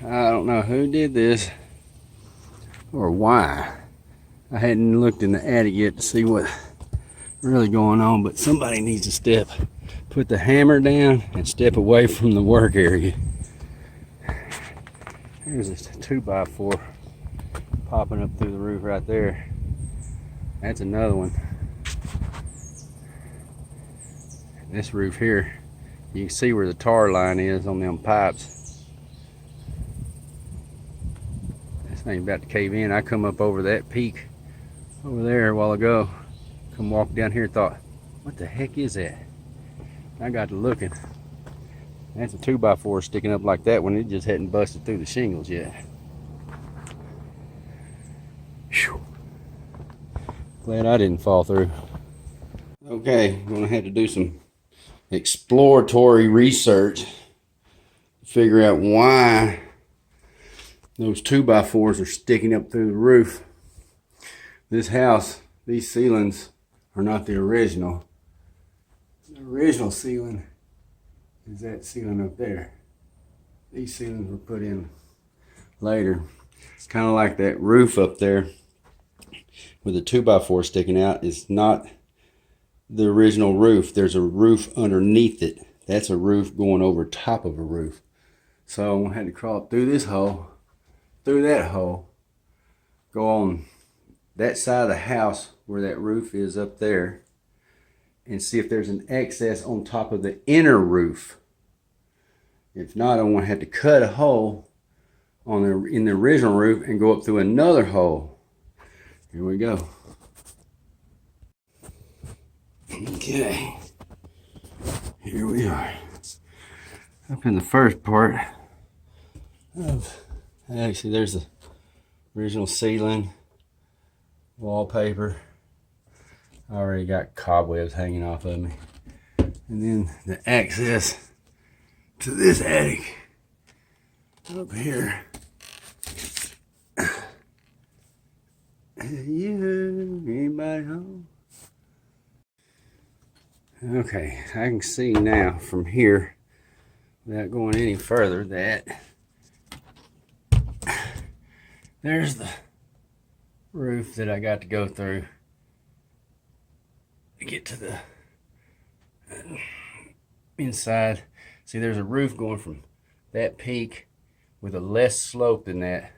I don't know who did this or why. I hadn't looked in the attic yet to see what's really going on, but somebody needs to put the hammer down and step away from the work area. There's this 2x4 popping up through the roof right there. That's another one. This roof here, you can see where the tar line is on them pipes. This thing about to cave in. I come up over that peak over there a while ago. Come walk down here, thought, what the heck is that? I got to looking. That's a 2x4 sticking up like that when it just hadn't busted through the shingles yet. Whew. Glad I didn't fall through. Okay, I'm gonna have to do some exploratory research to figure out why those 2x4s are sticking up through the roof. This house, these ceilings are not the original. The original ceiling is that ceiling up there. These ceilings were put in later. It's kind of like that roof up there with the 2x4 sticking out. It's not the original roof. There's a roof underneath it. That's a roof going over top of a roof. So I had to crawl through this hole, through that hole, go on that side of the house where that roof is up there, and see if there's an excess on top of the inner roof. If not, I'm gonna have to cut a hole in the original roof and go up through another hole. Here we go. Okay, here we are. Up in the first part of, actually there's the original ceiling, wallpaper. I already got cobwebs hanging off of me. And then the access to this attic up here. Anybody home? Okay, I can see now from here, without going any further, that there's the roof that I got to go through to get to the inside. See, there's a roof going from that peak with a less slope than that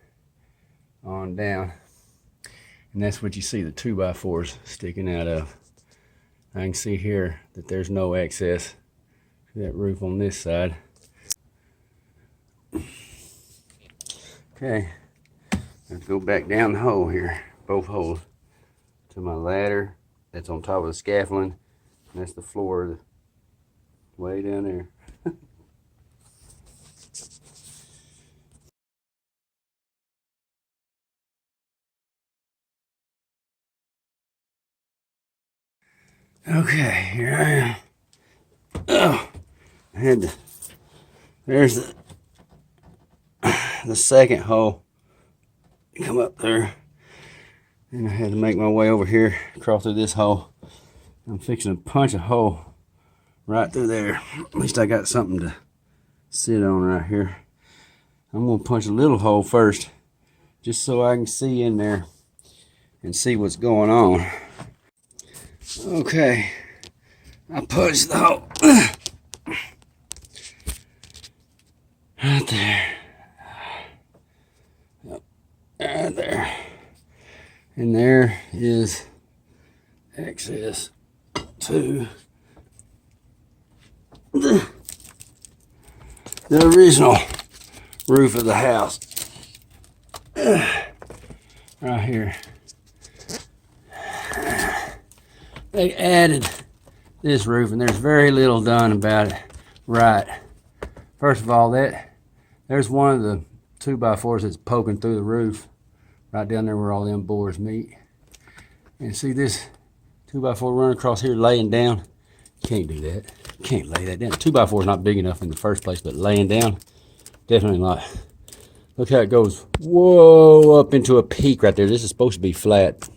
on down, and that's what you see the 2x4s sticking out of. I can see here that there's no access to that roof on this side. Okay, let's go back down the hole here, both holes, to my ladder that's on top of the scaffolding, and that's the floor way down there. Okay, here I am. Oh, there's the second hole. Come up there. And I had to make my way over here, crawl through this hole. I'm fixing to punch a hole right through there. At least I got something to sit on right here. I'm gonna punch a little hole first, just so I can see in there and see what's going on. Okay, I punched the hole right there. Yep, right there. And there is access to the original roof of the house. Right here. They added this roof, and there's very little done about it. Right. First of all, there's one of the 2x4s that's poking through the roof, right down there where all them boards meet. And see this 2x4 running across here laying down? You can't do that. You can't lay that down. 2x4 is not big enough in the first place, but laying down, definitely not. Look how it goes, whoa, up into a peak right there. This is supposed to be flat.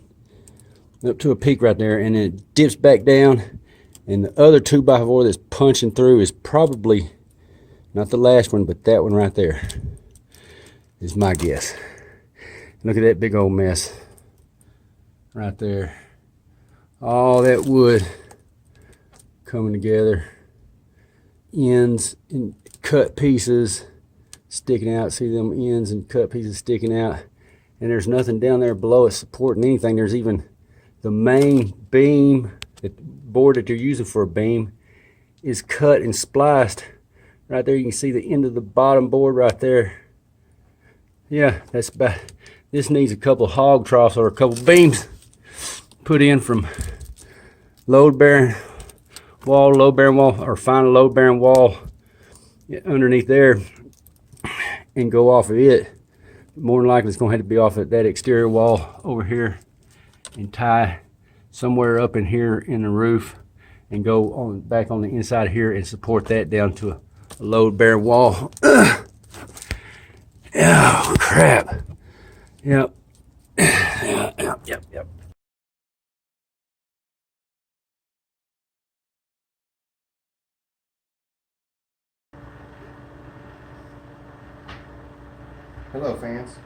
Up to a peak right there, and then it dips back down, and the other 2x4 that's punching through is probably not the last one, but that one right there. is my guess. Look at that big old mess right there. All that wood coming together. Ends and cut pieces sticking out. See them ends and cut pieces sticking out. And there's nothing down there below it supporting anything. There's even the main beam, the board that you're using for a beam, is cut and spliced. Right there you can see the end of the bottom board right there. Yeah, that's about, this needs a couple of hog troughs or a couple beams put in from load bearing wall, or find a load bearing wall underneath there and go off of it. More than likely it's going to have to be off of that exterior wall over here and tie somewhere up in here in the roof and go on back on the inside of here and support that down to a load bearing wall. Oh crap. Yep. Yep. Hello, fans.